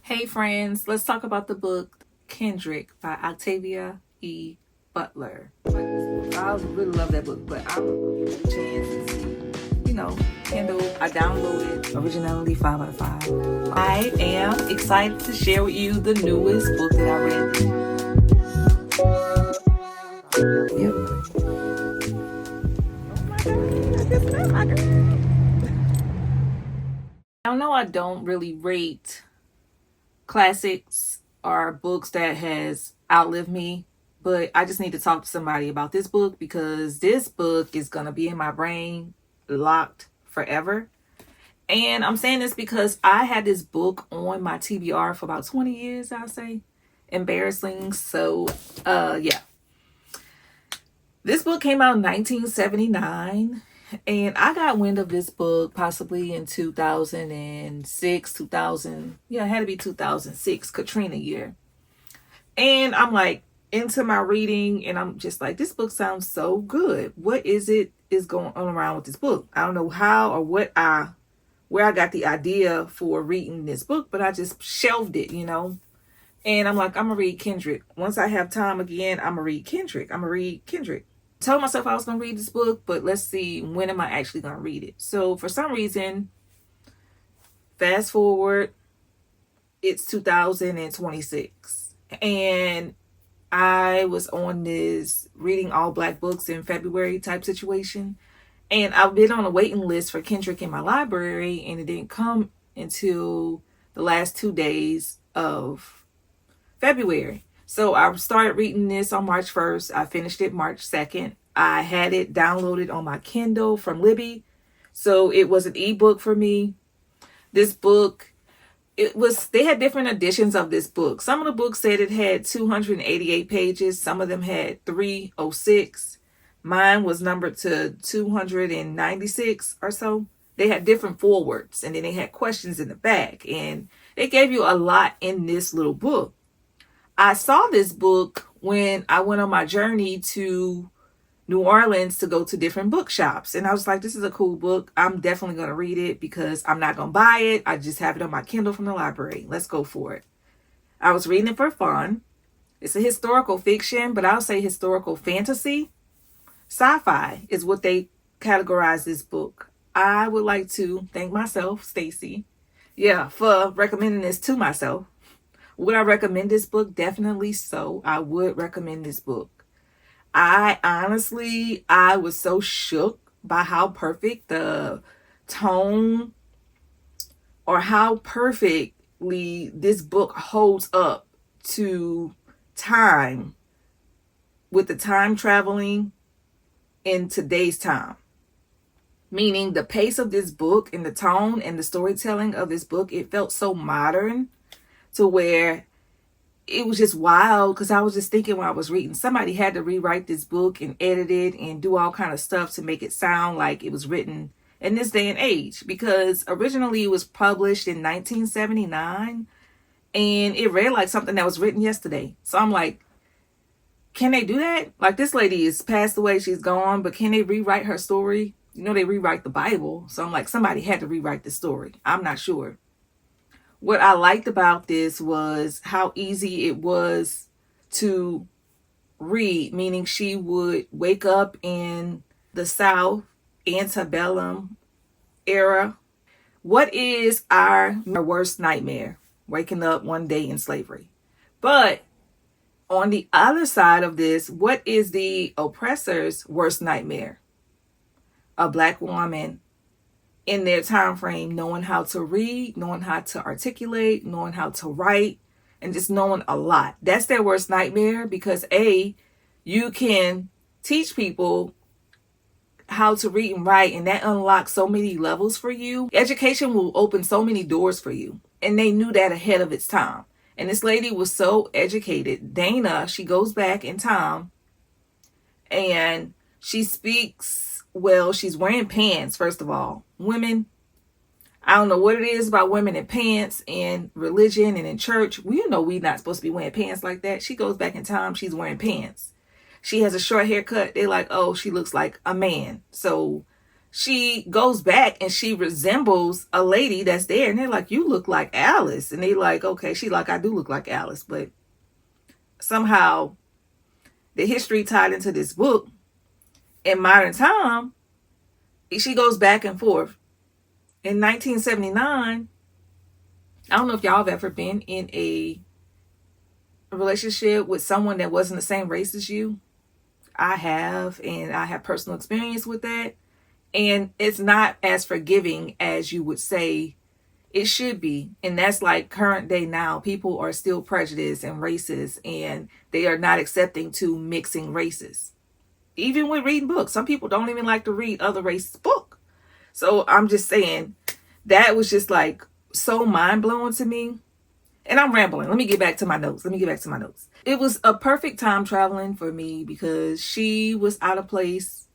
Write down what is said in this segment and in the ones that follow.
Hey friends, let's talk about the book Kindred by Octavia Butler. I really love that book, but I would give it a chance and see, Kindle. I downloaded originality 5 out of 5. I am excited to share with you the newest book that I read. I know I don't really rate classics or books that has outlived me, but I just need to talk to somebody about this book because this book is going to be in my brain locked forever. And I'm saying this because I had this book on my TBR for about 20 years, I'll say. Embarrassing. So, yeah. This book came out in 1979. And I got wind of this book possibly in 2006, 2000. Yeah, it had to be 2006, Katrina year. And I'm like into my reading and I'm just like, this book sounds so good. What is going on around with this book? I don't know how or where I got the idea for reading this book, but I just shelved it, And I'm like, I'm going to read Kindred. Once I have time again, I'm going to read Kindred. Told myself I was going to read this book, but let's see, when am I actually going to read it? So for some reason, fast forward, it's 2026. And I was on this reading all black books in February type situation. And I've been on a waiting list for Kindred in my library, and it didn't come until the last 2 days of February. So I started reading this on March 1st. I finished it March 2nd. I had it downloaded on my Kindle from Libby. So it was an ebook for me. This book, they had different editions of this book. Some of the books said it had 288 pages. Some of them had 306. Mine was numbered to 296 or so. They had different forewords, and then they had questions in the back. And they gave you a lot in this little book. I saw this book when I went on my journey to New Orleans to go to different bookshops. And I was like, this is a cool book. I'm definitely going to read it because I'm not going to buy it. I just have it on my Kindle from the library. Let's go for it. I was reading it for fun. It's a historical fiction, but I'll say historical fantasy. Sci-fi is what they categorize this book. I would like to thank myself, Stacy, for recommending this to myself. Would I recommend this book? Definitely so. I would recommend this book. I was so shook by how perfect the tone or how perfectly this book holds up to time with the time traveling in today's time. Meaning the pace of this book and the tone and the storytelling of this book, it felt so modern to where it was just wild because I was just thinking when I was reading, somebody had to rewrite this book and edit it and do all kind of stuff to make it sound like it was written in this day and age, because originally it was published in 1979 and it read like something that was written yesterday. So I'm like, can they do that? Like, this lady is passed away, she's gone, but can they rewrite her story? They rewrite the Bible. So I'm like, somebody had to rewrite the story. I'm not sure. What I liked about this was how easy it was to read, meaning she would wake up in the South, antebellum era. What is our worst nightmare? Waking up one day in slavery. But on the other side of this, what is the oppressor's worst nightmare? A black woman in their time frame, knowing how to read, knowing how to articulate, knowing how to write, and just knowing a lot. That's their worst nightmare because you can teach people how to read and write, and that unlocks so many levels for you. Education will open so many doors for you, and they knew that ahead of its time. And this lady was so educated. Dana, she goes back in time, and she speaks. Well, she's wearing pants, first of all. Women, I don't know what it is about women in pants in religion and in church. We're not supposed to be wearing pants like that. She goes back in time, she's wearing pants. She has a short haircut. They're like, oh, she looks like a man. So she goes back and she resembles a lady that's there. And they're like, you look like Alice. And they like, okay, she like, I do look like Alice. But somehow the history tied into this book in modern time, she goes back and forth. In 1979, I don't know if y'all have ever been in a relationship with someone that wasn't the same race as you. I have, and I have personal experience with that. And it's not as forgiving as you would say it should be. And that's like current day now. People are still prejudiced and racist, and they are not accepting to mixing races. Even with reading books, some people don't even like to read other races' book. So I'm just saying that was just like so mind-blowing to me. And I'm rambling. Let me get back to my notes. It was a perfect time traveling for me because she was out of place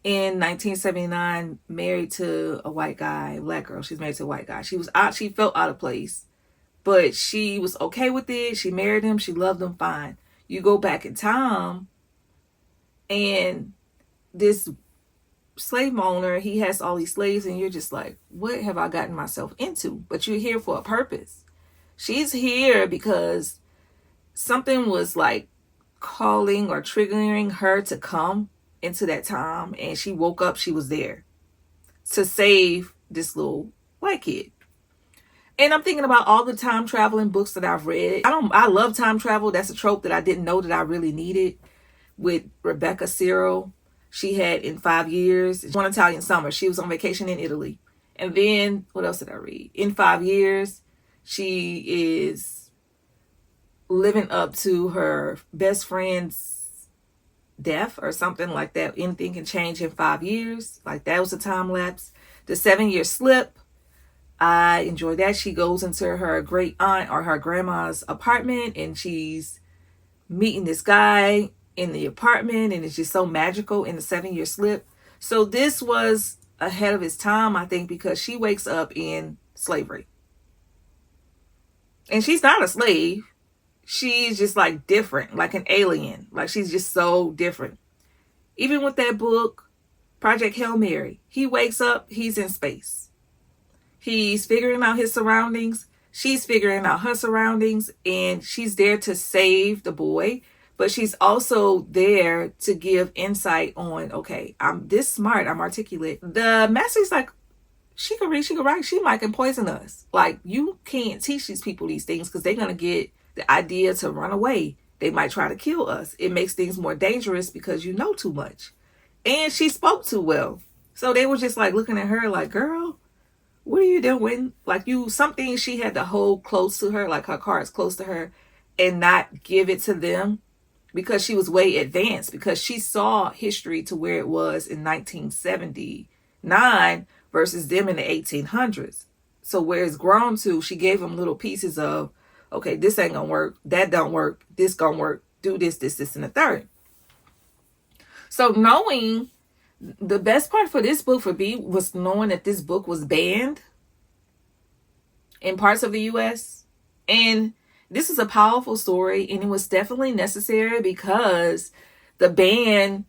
in 1979, married to a white guy, black girl. She's married to a white guy. She felt out of place, but she was okay with it. She married him. She loved him fine. You go back in time, and this slave owner, he has all these slaves, and you're just like, what have I gotten myself into? But you're here for a purpose. She's here because something was like calling or triggering her to come into that time, and she woke up, she was there to save this little white kid. And I'm thinking about all the time traveling books that I've read. I love time travel. That's a trope that I didn't know that I really needed. With Rebecca Cyril, she had in 5 years, One Italian Summer, she was on vacation in Italy. And then what else did I read? In 5 years, she is living up to her best friend's death or something like that. Anything can change in 5 years. Like that was a time lapse. The 7-year slip, I enjoy that. She goes into her great aunt or her grandma's apartment, and she's meeting this guy in the apartment, and it's just so magical in the 7-year slip. So this was ahead of its time, I think, because she wakes up in slavery. And she's not a slave. She's just like different, like an alien. Like she's just so different. Even with that book, Project Hail Mary, he wakes up, he's in space. He's figuring out his surroundings. She's figuring out her surroundings, and she's there to save the boy. But she's also there to give insight on, okay, I'm this smart, I'm articulate. The master's like, she can read, she can write, she might can poison us. Like, you can't teach these people these things because they're going to get the idea to run away. They might try to kill us. It makes things more dangerous because you know too much. And she spoke too well. So they were just like looking at her like, girl, what are you doing? Like something she had to hold close to her, like her cards close to her, and not give it to them because she was way advanced, because she saw history to where it was in 1979 versus them in the 1800s. So where it's grown to, she gave them little pieces of, okay, this ain't gonna work, that don't work, this gonna work, do this, and the third. So knowing, the best part for this book for me was knowing that this book was banned in parts of the U.S. And this is a powerful story, and it was definitely necessary because the ban,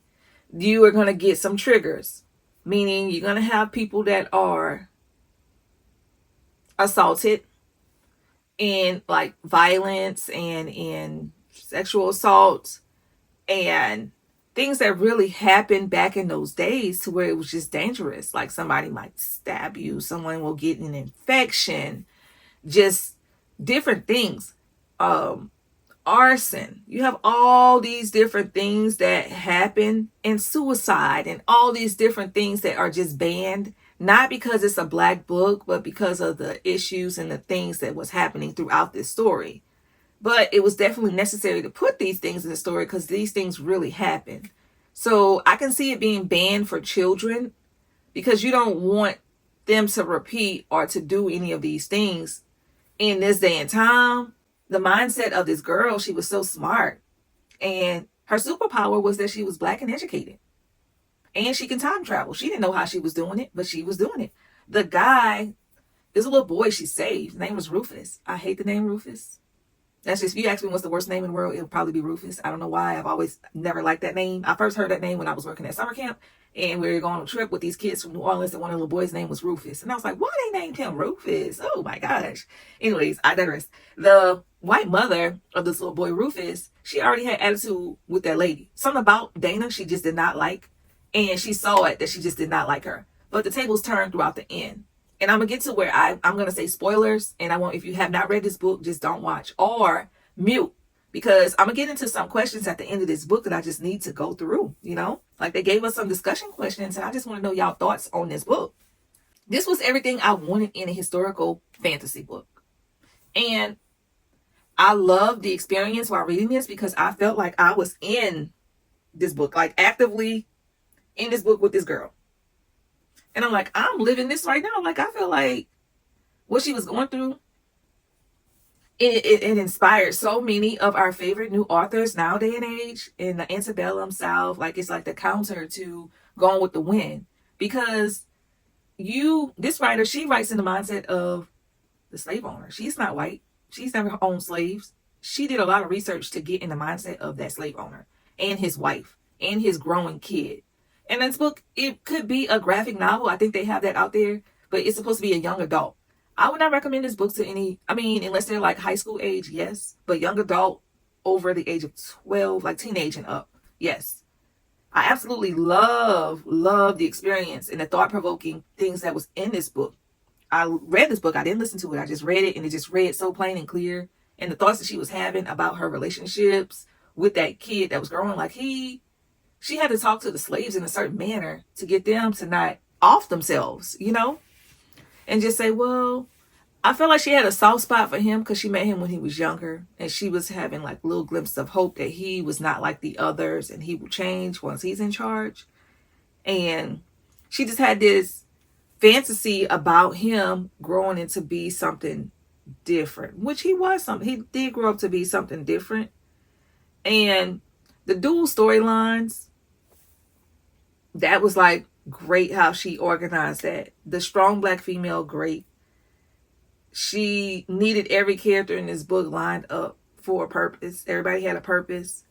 you are going to get some triggers, meaning you're going to have people that are assaulted in like violence and in sexual assault and things that really happened back in those days to where it was just dangerous. Like somebody might stab you, someone will get an infection, just different things. Arson. You have all these different things that happen, and suicide, and all these different things that are just banned, not because it's a black book, but because of the issues and the things that was happening throughout this story. But it was definitely necessary to put these things in the story because these things really happen. So I can see it being banned for children because you don't want them to repeat or to do any of these things in this day and time. The mindset of this girl, she was so smart. And her superpower was that she was black and educated. And she can time travel. She didn't know how she was doing it, but she was doing it. The guy, this little boy she saved, his name was Rufus. I hate the name Rufus. That's just, if you ask me what's the worst name in the world, it would probably be Rufus. I don't know why. I've always never liked that name. I first heard that name when I was working at summer camp, and we were going on a trip with these kids from New Orleans, and one of the little boys' name was Rufus. And I was like, why they named him Rufus? Oh my gosh. Anyways, I digress. The white mother of this little boy, Rufus, she already had attitude with that lady. Something about Dana she just did not like, and she saw it that she just did not like her. But the tables turned throughout the end. And I'm going to get to where I'm going to say spoilers. And I won't, if you have not read this book, just don't watch or mute. Because I'm going to get into some questions at the end of this book that I just need to go through, you know. Like they gave us some discussion questions and I just want to know y'all thoughts on this book. This was everything I wanted in a historical fantasy book. And I loved the experience while reading this because I felt like I was in this book, like actively in this book with this girl. And I'm like, I'm living this right now. Like, I feel like what she was going through, it inspired so many of our favorite new authors nowadays and age in the antebellum South. Like, it's like the counter to Gone with the Wind. Because this writer, she writes in the mindset of the slave owner. She's not white. She's never owned slaves. She did a lot of research to get in the mindset of that slave owner and his wife and his growing kid. And this book, it could be a graphic novel. I think they have that out there, but it's supposed to be a young adult. I would not recommend this book to any, unless they're like high school age, yes. But young adult over the age of 12, like teenage and up, yes. I absolutely love the experience and the thought-provoking things that was in this book. I read this book. I didn't listen to it. I just read it, and it just read so plain and clear. And the thoughts that she was having about her relationships with that kid that was growing, like she had to talk to the slaves in a certain manner to get them to not off themselves, you know, and just say, well, I felt like she had a soft spot for him because she met him when he was younger, and she was having like little glimpses of hope that he was not like the others and he will change once he's in charge. And she just had this fantasy about him growing into be something different, which he was something. He did grow up to be something different. And the dual storylines, that was like great how she organized that. The strong black female, great. She needed every character in this book lined up for a purpose. Everybody had a purpose.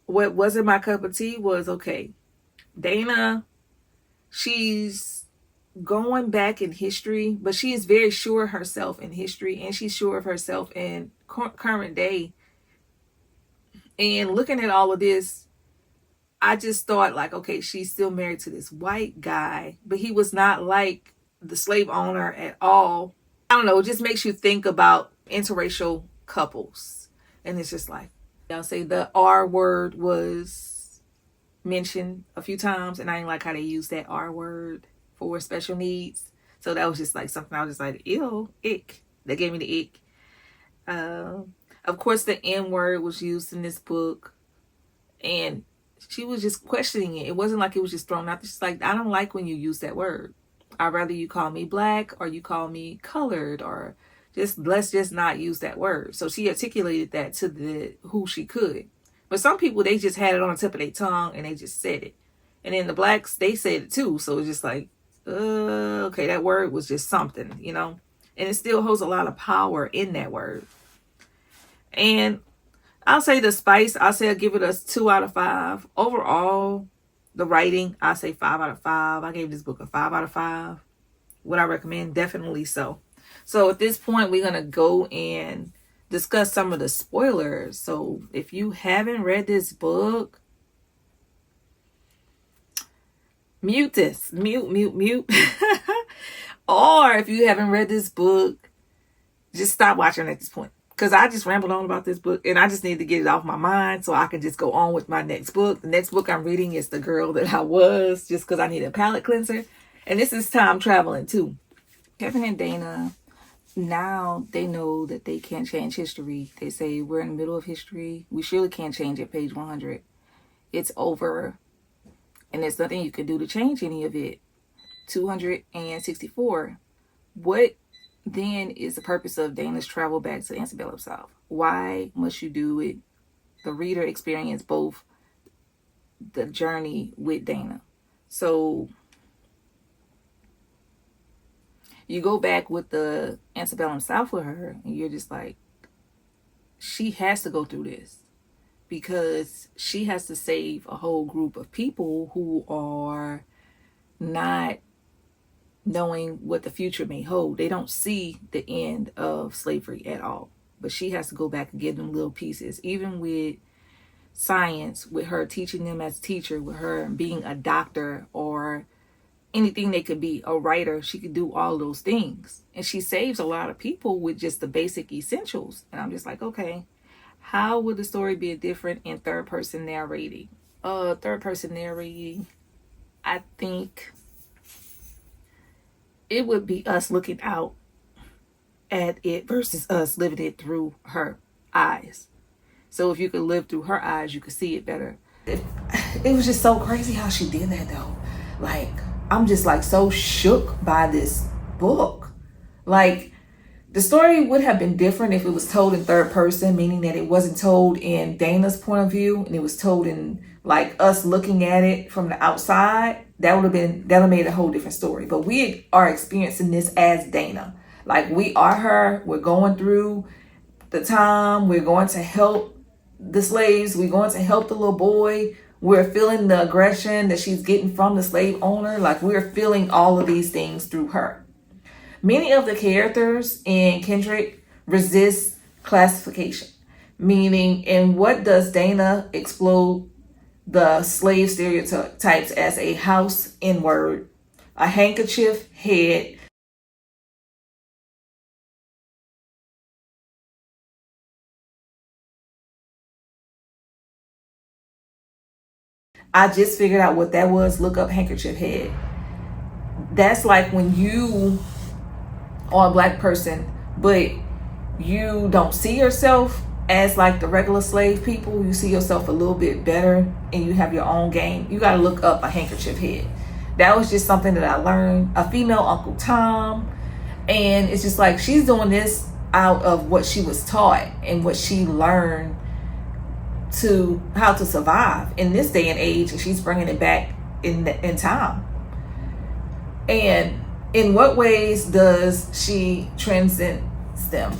What wasn't my cup of tea was, okay, Dana, she's going back in history, but she is very sure of herself in history, and she's sure of herself in current day. And looking at all of this, I just thought like, okay, she's still married to this white guy, but he was not like the slave owner at all. I don't know, it just makes you think about interracial couples. And it's just like, y'all say the R word was mentioned a few times, and I didn't like how they used that R word for special needs. So that was just like something I was just like, ew, ick. That gave me the ick. Of course, the N word was used in this book, and she was just questioning it. It wasn't like it was just thrown out. She's like, I don't like when you use that word. I'd rather you call me black or you call me colored, or just let's just not use that word. So she articulated that to who she could. But some people, they just had it on the tip of their tongue and they just said it. And then the blacks, they said it too. So it's just like, okay, that word was just something, you know. And it still holds a lot of power in that word. And I'll say the spice, I'll give it a 2 out of 5. Overall, the writing, I say 5 out of 5. I gave this book a 5 out of 5. Would I recommend? Definitely so. So at this point, we're going to go and discuss some of the spoilers. So if you haven't read this book, mute this. Mute. Or if you haven't read this book, just stop watching at this point. Because I just rambled on about this book, and I just need to get it off my mind so I can just go on with my next book. The next book I'm reading is The Girl That I Was, just because I need a palate cleanser. And this is time traveling too. Kevin and Dana, now they know that they can't change history. They say we're in the middle of history. We surely can't change it. Page 100. It's over. And there's nothing you can do to change any of it. 264. What then is the purpose of Dana's travel back to Antebellum South? Why must you do it? The reader experience both the journey with Dana. So you go back with the Antebellum South with her, and you're just like, she has to go through this because she has to save a whole group of people who are not knowing what the future may hold. They don't see the end of slavery at all. But she has to go back and give them little pieces. Even with science, with her teaching them as a teacher, with her being a doctor or anything they could be, a writer, she could do all those things. And she saves a lot of people with just the basic essentials. And I'm just like, okay, how would the story be different in third person narrating? Third person narrating, I think it would be us looking out at it versus us living it through her eyes. So if you could live through her eyes, you could see it better. It was just so crazy how she did that though. Like, I'm just like so shook by this book. Like, the story would have been different if it was told in third person, meaning that it wasn't told in Dana's point of view and it was told in like us looking at it from the outside. That would have made a whole different story. But we are experiencing this as Dana. Like, we are her. We're going through the time. We're going to help the slaves. We're going to help the little boy. We're feeling the aggression that she's getting from the slave owner. Like, we're feeling all of these things through her. Many of the characters in Kindred resist classification, meaning in what does Dana explode the slave stereotypes as a house N-word, a handkerchief head, I just figured out what that was. Look up handkerchief head. That's like when you are a black person, but you don't see yourself as like the regular slave people. You see yourself a little bit better and you have your own game. You got to look up a handkerchief head. That was just something that I learned. A female Uncle Tom. And it's just like she's doing this out of what she was taught and what she learned to how to survive in this day and age, and she's bringing it back in time. And in what ways does she transcend them?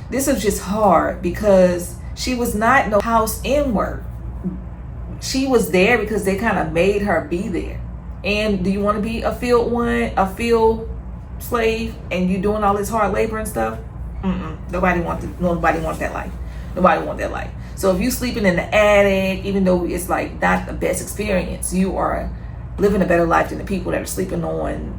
This is just hard because she was not no house N-word. She was there because they kind of made her be there. And do you want to be a field slave, and you doing all this hard labor and stuff? Nobody wants that life. Nobody want that life. So if you sleeping in the attic, even though it's like not the best experience, you are living a better life than the people that are sleeping on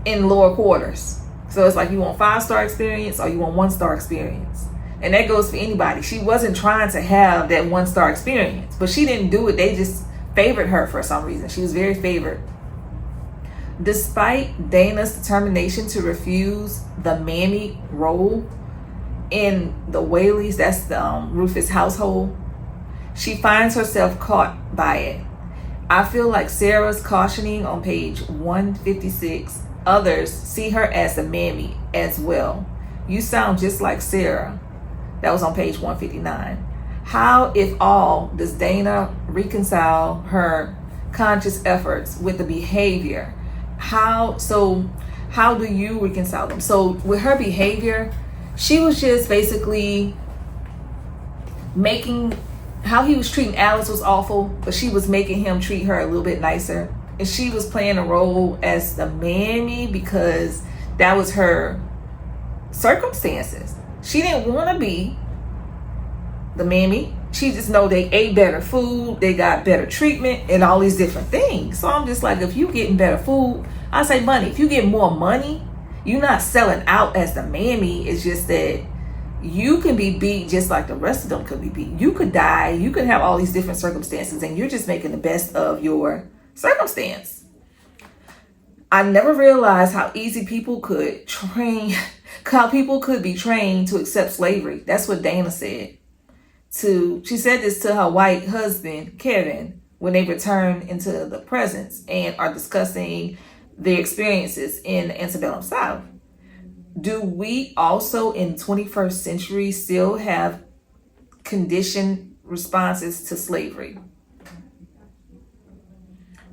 in lower quarters. So it's like you want 5-star experience or you want 1-star experience. And that goes for anybody. She wasn't trying to have that 1-star experience, but she didn't do it. They just favored her for some reason. She was very favored. Despite Dana's determination to refuse the mammy role in the Whaleys, that's the Rufus household, she finds herself caught by it. I feel like Sarah's cautioning on page 156. Others see her as a mammy as well. You sound just like Sarah. That was on page 159. How, if all, does Dana reconcile her conscious efforts with the behavior? How do you reconcile them? So with her behavior, she was just basically how he was treating Alice was awful, but she was making him treat her a little bit nicer. And she was playing a role as the mammy because that was her circumstances. She didn't want to be the mammy. She just know they ate better food, they got better treatment, and all these different things. So I'm just like, if you getting better food, I say money. If you get more money, you're not selling out as the mammy. It's just that you can be beat just like the rest of them could be beat. You could die. You could have all these different circumstances, and you're just making the best of your circumstance. I never realized how easy people could be trained to accept slavery. That's what Dana said. She said this to her white husband, Kevin, when they return into the presence and are discussing their experiences in the antebellum South. Do we also in 21st century still have conditioned responses to slavery?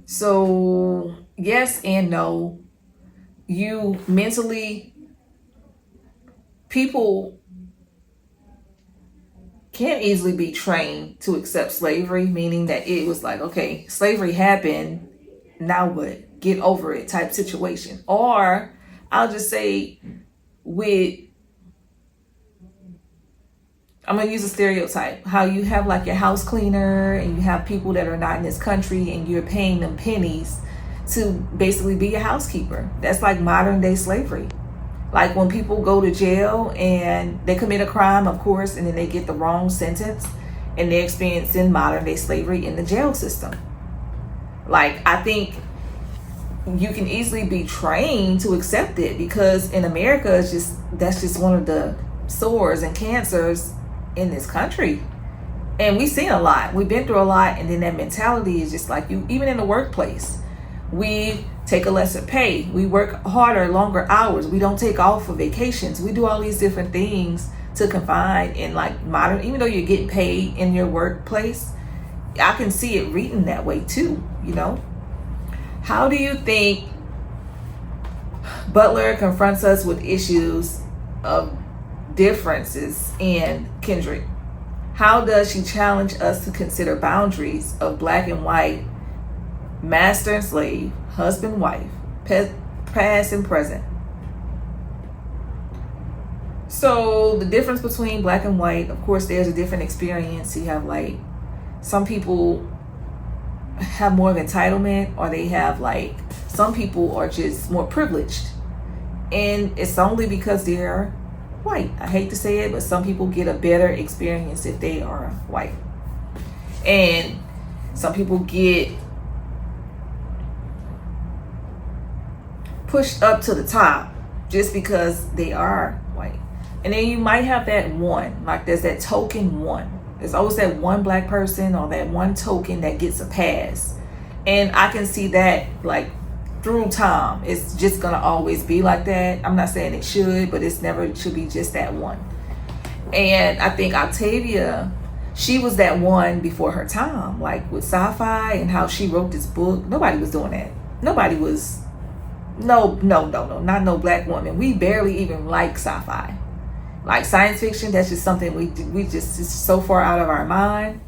So yes and no. You mentally people can't easily be trained to accept slavery, meaning that it was like, okay, slavery happened, now what? Get over it type situation. Or I'll just say with, I'm going to use a stereotype, how you have like your house cleaner and you have people that are not in this country and you're paying them pennies to basically be a housekeeper. That's like modern day slavery. Like when people go to jail and they commit a crime, of course, and then they get the wrong sentence and they're experiencing modern day slavery in the jail system. Like, I think you can easily be trained to accept it because in America, that's just one of the sores and cancers in this country. And we've seen a lot. We've been through a lot. And then that mentality is just like you, even in the workplace, we take a lesser pay. We work harder, longer hours. We don't take off for vacations. We do all these different things to confine in like modern, even though you're getting paid in your workplace, I can see it reading that way too, you know? How do you think Butler confronts us with issues of differences in Kindred? How does she challenge us to consider boundaries of black and white, master and slave, husband, wife, past and present? So the difference between black and white, of course, there's a different experience. You have like, some people have more of entitlement, or they have like, some people are just more privileged. And it's only because they're white. I hate to say it, but some people get a better experience if they are white. And some people get pushed up to the top just because they are white. And then you might have that one, like there's that token one. There's always that one black person or that one token that gets a pass. And I can see that like through time. It's just gonna always be like that. I'm not saying it should, but it's never should be just that one. And I think Octavia, she was that one before her time, like with sci-fi and how she wrote this book. Nobody was doing that. Nobody was, no, not no black woman. We barely even like sci-fi. Like science fiction, that's just something we just is so far out of our mind.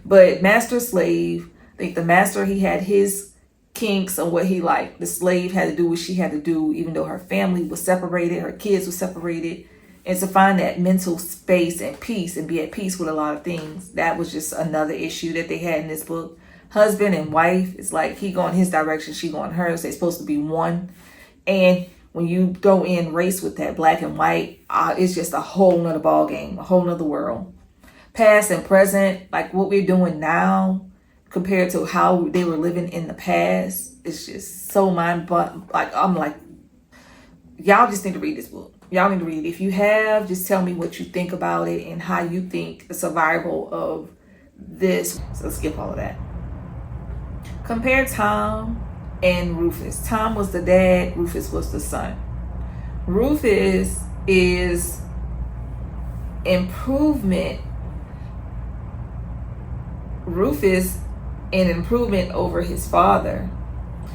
But master slave, I think the master, he had his kinks on what he liked. The slave had to do what she had to do, even though her family was separated, her kids were separated. And to find that mental space and peace and be at peace with a lot of things, that was just another issue that they had in this book. Husband and wife, it's like he going his direction, she going hers. They're supposed to be one. And when you throw in race with that, black and white, it's just a whole nother ball game, a whole nother world. Past and present, like what we're doing now compared to how they were living in the past, it's just so like I'm like, y'all just need to read this book. Y'all need to read it. If you have, just tell me what you think about it and how you think the survival of this. So let's skip all of that. Compare Tom and Rufus. Tom was the dad, Rufus was the son. Rufus is improvement. Rufus an improvement over his father.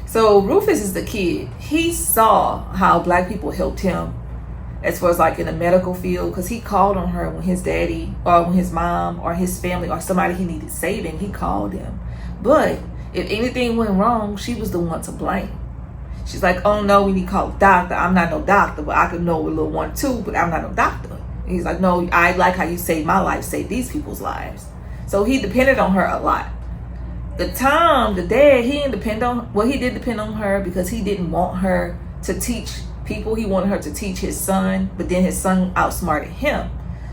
So Rufus is the kid. He saw how black people helped him as far as like in the medical field, because he called on her when his daddy or when his mom or his family or somebody he needed saving, he called him. But if anything went wrong, she was the one to blame. She's like, oh no, we need to call a doctor. I'm not no doctor, but I could know a little 1, 2, but I'm not no doctor. And he's like, no, I like how you saved my life, saved these people's lives. So he depended on her a lot. The Tom, the dad, he didn't depend on, well, he did depend on her because he didn't want her to teach people. He wanted her to teach his son, but then his son outsmarted him.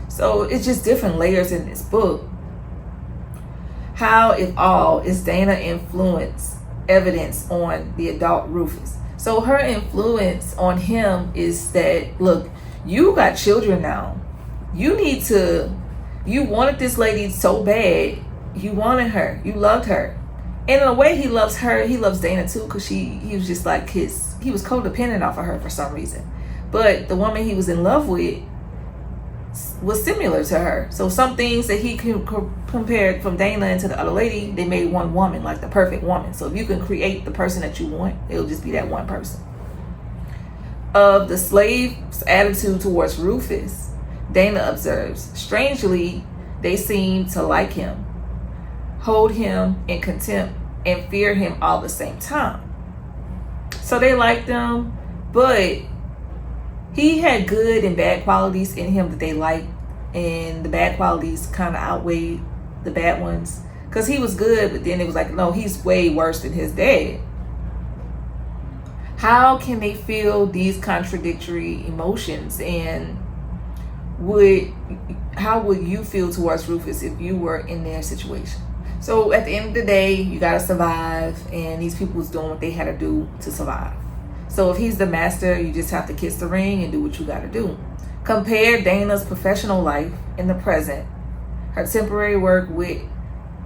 So it's just different layers in this book. How, if all, is Dana influence evidence on the adult Rufus? So her influence on him is that, look, you got children now. You wanted this lady so bad. You wanted her. You loved her. And in a way, he loves her. He loves Dana too, because he was just like he was codependent off of her for some reason. But the woman he was in love with was similar to her. So some things that he compared from Dana into the other lady, they made one woman, like the perfect woman. So if you can create the person that you want, it'll just be that one person. of the slave's attitude towards Rufus, Dana observes, strangely, they seem to like him, hold him in contempt, and fear him all the same time. So they liked him, but he had good and bad qualities in him that they liked, and the bad qualities kind of outweighed the bad ones. Because he was good, but then it was like, no, he's way worse than his dad. How can they feel these contradictory emotions? And how would you feel towards Rufus if you were in their situation? So at the end of the day, you gotta survive, and these people was doing what they had to do to survive. So if he's the master, you just have to kiss the ring and do what you gotta do. Compare Dana's professional life in the present, her temporary work, with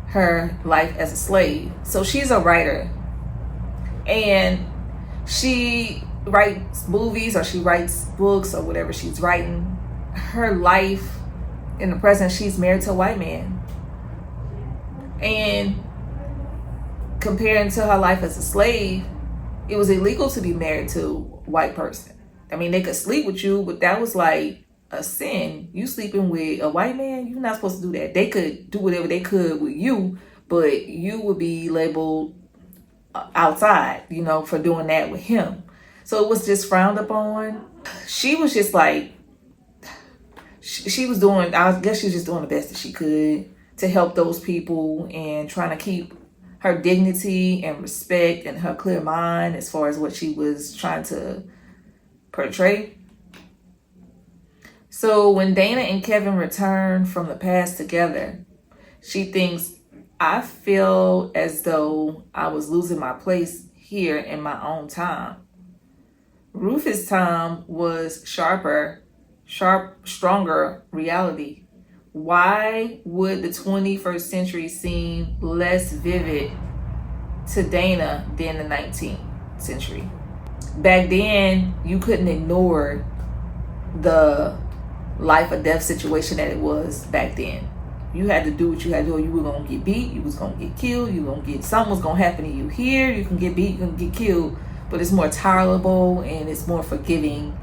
her life as a slave. So she's a writer, and she writes movies, or she writes books, or whatever she's writing. Her life in the present, she's married to a white man. And comparing to her life as a slave, it was illegal to be married to a white person. I mean, they could sleep with you, but that was like a sin. You sleeping with a white man, you're not supposed to do that. They could do whatever they could with you, but you would be labeled outside, for doing that with him. So it was just frowned upon. She was just like, she was doing, I guess she was just doing the best that she could to help those people, and trying to keep her dignity and respect and her clear mind as far as what she was trying to portray. So when Dana and Kevin return from the past together, she thinks, I feel as though I was losing my place here in my own time. Rufus' time was stronger reality. Why would the 21st century seem less vivid to Dana than the 19th century? Back then, you couldn't ignore the life or death situation that it was back then. You had to do what you had to do. You were going to get beat, you was going to get killed, something was going to happen to you. Here, you can get beat, you can get killed, but it's more tolerable and it's more forgiving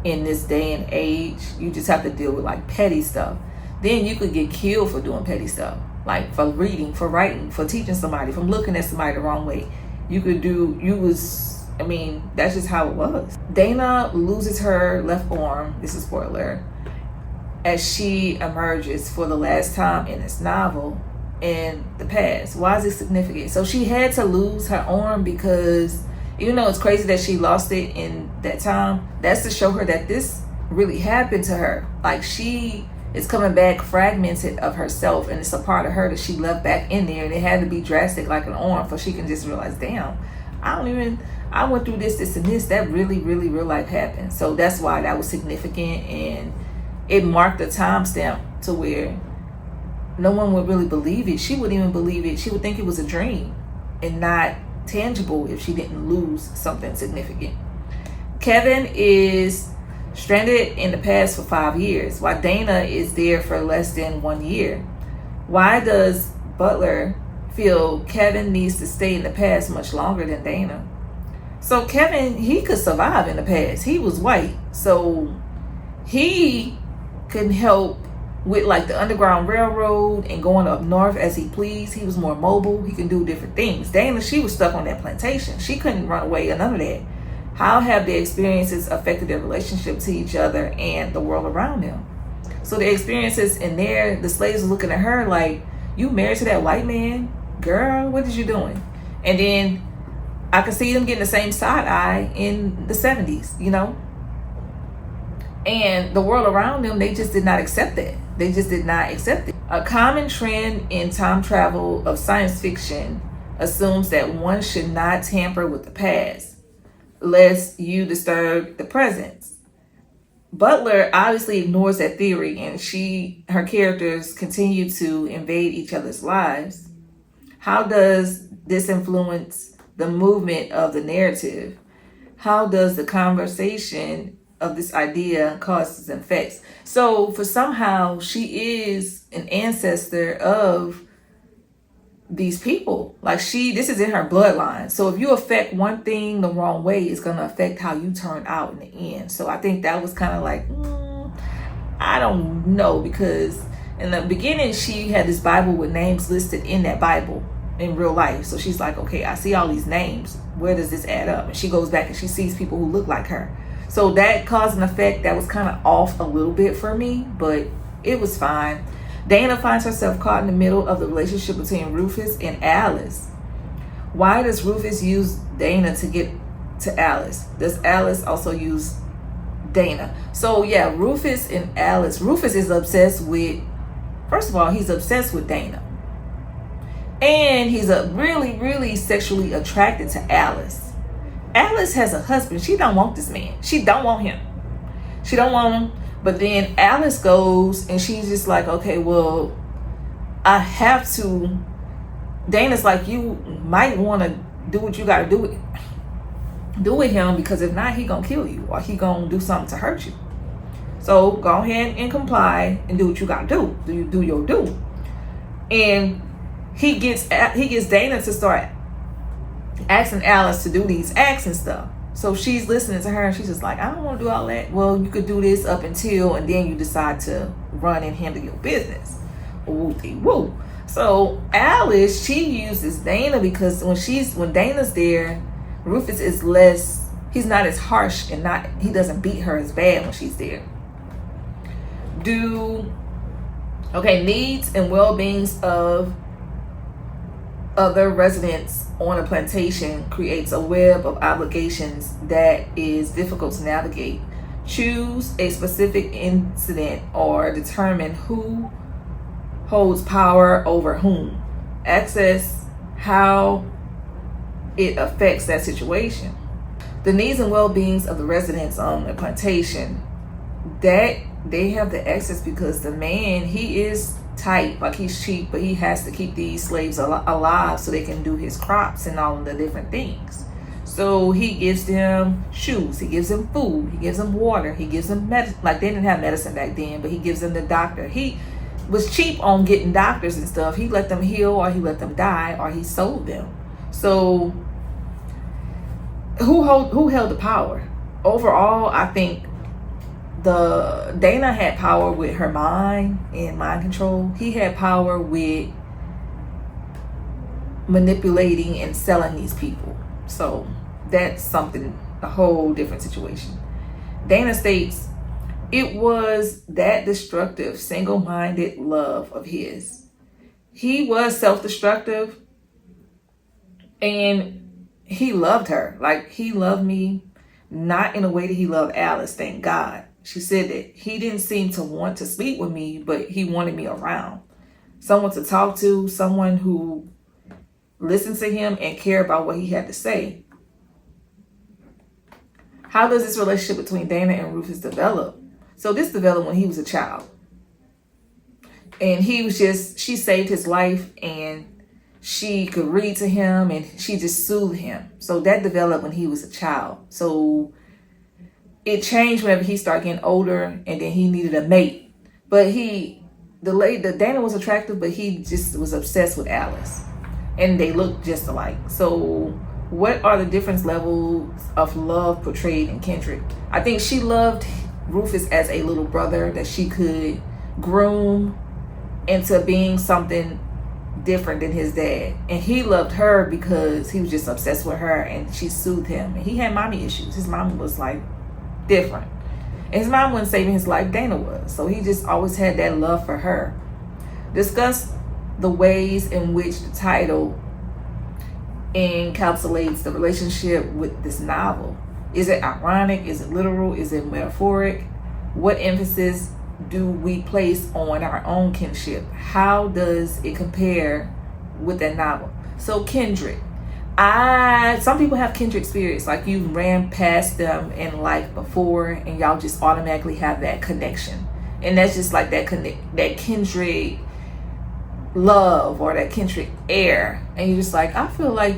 in this day and age. You just have to deal with like petty stuff. Then you could get killed for doing petty stuff, like for reading, for writing, for teaching somebody, from looking at somebody the wrong way. That's just how it was. Dana loses her left arm, this is spoiler, as she emerges for the last time in this novel in the past. Why is it significant? So she had to lose her arm because, even though it's crazy that she lost it in that time, that's to show her that this really happened to her. Like, she is coming back fragmented of herself, and it's a part of her that she left back in there, and it had to be drastic, like an arm, for she can just realize, damn, I went through this and this. That really, really real life happened. So that's why that was significant, and it marked a timestamp to where no one would really believe it. She wouldn't even believe it. She would think it was a dream and not tangible if she didn't lose something significant. Kevin is stranded in the past for 5 years, while Dana is there for less than 1 year. Why does Butler feel Kevin needs to stay in the past much longer than Dana? So Kevin, he could survive in the past. He was white, so he couldn't help with like the Underground Railroad and going up north as he pleased. He was more mobile. He can do different things. Dana, she was stuck on that plantation. She couldn't run away or none of that. How have their experiences affected their relationship to each other and the world around them? So the experiences in there, the slaves were looking at her like, you married to that white man? Girl, what is you doing? And then I could see them getting the same side eye in the 70s, And the world around them, they just did not accept that. They just did not accept it. A common trend in time travel of science fiction assumes that one should not tamper with the past, lest you disturb the present. Butler obviously ignores that theory, and her characters continue to invade each other's lives. How does this influence the movement of the narrative? How does the conversation of this idea causes and effects? So for somehow she is an ancestor of these people. Like this is in her bloodline. So if you affect one thing the wrong way, it's going to affect how you turn out in the end. So I think that was kind of like, I don't know, because in the beginning she had this Bible with names listed in that Bible in real life. So she's like, okay, I see all these names. Where does this add up? And she goes back and she sees people who look like her. So that caused an effect that was kind of off a little bit for me, but it was fine. Dana finds herself caught in the middle of the relationship between Rufus and Alice. Why does Rufus use Dana to get to Alice? Does Alice also use Dana? So yeah, Rufus and Alice. Rufus is obsessed with, first of all, he's obsessed with Dana. And he's really, really sexually attracted to Alice. Alice has a husband. She don't want this man. She don't want him. She don't want him. But then Alice goes and she's just like, okay, well, I have to. Dana's like, you might want to do what you got to do with him, because if not, he gonna kill you or he gonna do something to hurt you. So go ahead and comply and do what you got to do. Do your do. And he gets Dana to start asking Alice to do these acts and stuff. So she's listening to her and she's just like, I don't want to do all that. Well, you could do this up until, and then you decide to run and handle your business. Woo. So Alice, she uses Dana because when Dana's there, Rufus is less, he's not as harsh and he doesn't beat her as bad when she's there. Needs and well-beings of other residents on a plantation creates a web of obligations that is difficult to navigate. Choose a specific incident or determine who holds power over whom. Access how it affects that situation. The needs and well-beings of the residents on the plantation, that they have the access because the man, he is tight, like he's cheap, but he has to keep these slaves alive so they can do his crops and all of the different things. So he gives them shoes, he gives them food, he gives them water, he gives them medicine. Like they didn't have medicine back then, but he gives them the doctor. He was cheap on getting doctors and stuff. He let them heal, or he let them die, or he sold them. So who held the power? Overall, I think Dana had power with her mind and mind control. He had power with manipulating and selling these people. So that's something, a whole different situation. Dana states, it was that destructive, single-minded love of his. He was self-destructive and he loved her. Like he loved me, not in a way that he loved Alice, thank God. She said that he didn't seem to want to sleep with me, but he wanted me around. Someone to talk to, someone who listened to him and cared about what he had to say. How does this relationship between Dana and Rufus develop? So this developed when he was a child. And she saved his life and she could read to him and she just soothed him. So that developed when he was a child. So it changed whenever he started getting older and then he needed a mate. But Dana was attractive, but he just was obsessed with Alice. And they looked just alike. So what are the different levels of love portrayed in Kindred? I think she loved Rufus as a little brother that she could groom into being something different than his dad. And he loved her because he was just obsessed with her and she soothed him. And he had mommy issues. His mom was like different. And his mom wasn't saving his life, Dana was. So he just always had that love for her. Discuss the ways in which the title encapsulates the relationship with this novel. Is it ironic? Is it literal? Is it metaphoric? What emphasis do we place on our own kinship? How does it compare with that novel? So Kindred. Some people have kindred spirits, like you ran past them in life before and y'all just automatically have that connection. And that's just like that kindred love or that kindred air. And you're just like, I feel like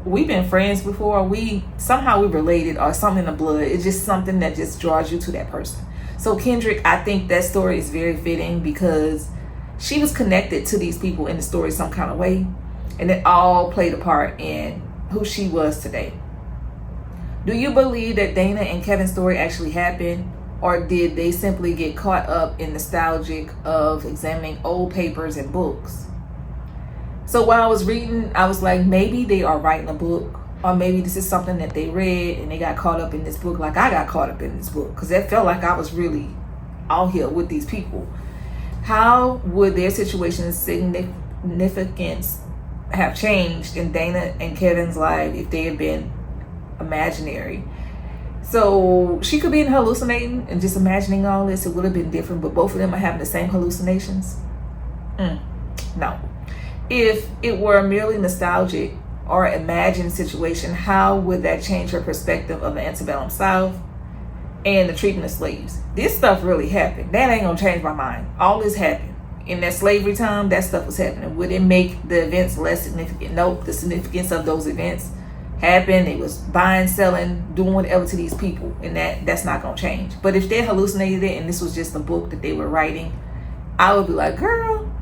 we've been friends before. We related or something in the blood. It's just something that just draws you to that person. So Kindred, I think that story is very fitting because she was connected to these people in the story some kind of way. And it all played a part in who she was today. Do you believe that Dana and Kevin's story actually happened? Or did they simply get caught up in nostalgic of examining old papers and books? So while I was reading, I was like, maybe they are writing a book, or maybe this is something that they read and they got caught up in this book like I got caught up in this book, because it felt like I was really out here with these people. How would their situation's significance have changed in Dana and Kevin's life if they had been imaginary? So she could be hallucinating and just imagining all this. It would have been different, but both of them are having the same hallucinations. No. If it were merely nostalgic or imagined situation, how would that change her perspective of the antebellum South and the treatment of slaves? This stuff really happened. That ain't gonna change my mind. All this happened. In that slavery time, that stuff was happening. Would it make the events less significant? Nope. The significance of those events happened. They was buying, selling, doing whatever to these people, and that's not gonna change. But if they hallucinated it and this was just a book that they were writing, I would be like, girl,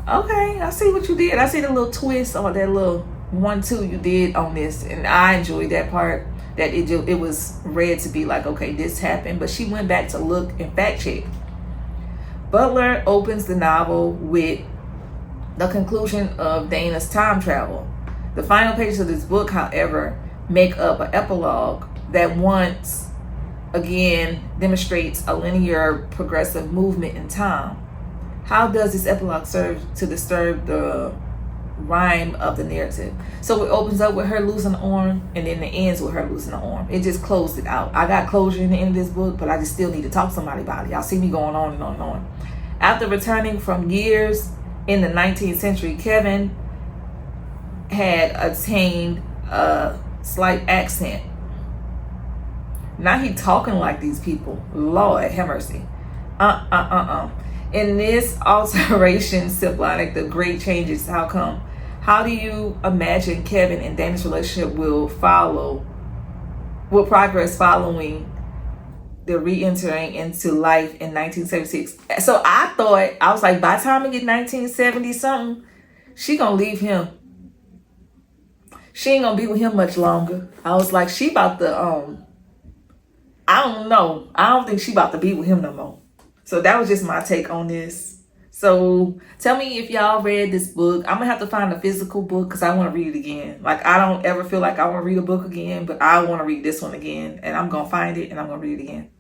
okay, I see what you did. I see the little twist or that little 1-2 you did on this, and I enjoyed that part. That it was read to be like, okay, this happened, but she went back to look and fact check. Butler opens the novel with the conclusion of Dana's time travel. The final pages of this book, however, make up an epilogue that once again demonstrates a linear progressive movement in time. How does this epilogue serve to disturb the rhyme of the narrative? So it opens up with her losing an arm, and then it ends with her losing an arm. It just closed it out. I got closure in the end of this book, but I just still need to talk to somebody about it. Y'all see me going on and on and on. After returning from years in the 19th century, Kevin had attained a slight accent. Now he talking like these people. Lord have mercy. In this alteration symbolic the great changes, how come? How do you imagine Kevin and Dana's relationship will progress following the re-entering into life in 1976? So I was like, by the time we get 1970 something, she gonna leave him. She ain't gonna be with him much longer. I was like, she about to I don't know. I don't think she about to be with him no more. So that was just my take on this. So tell me if y'all read this book. I'm gonna have to find a physical book because I want to read it again. Like, I don't ever feel like I want to read a book again, but I want to read this one again, and I'm gonna find it and I'm gonna read it again.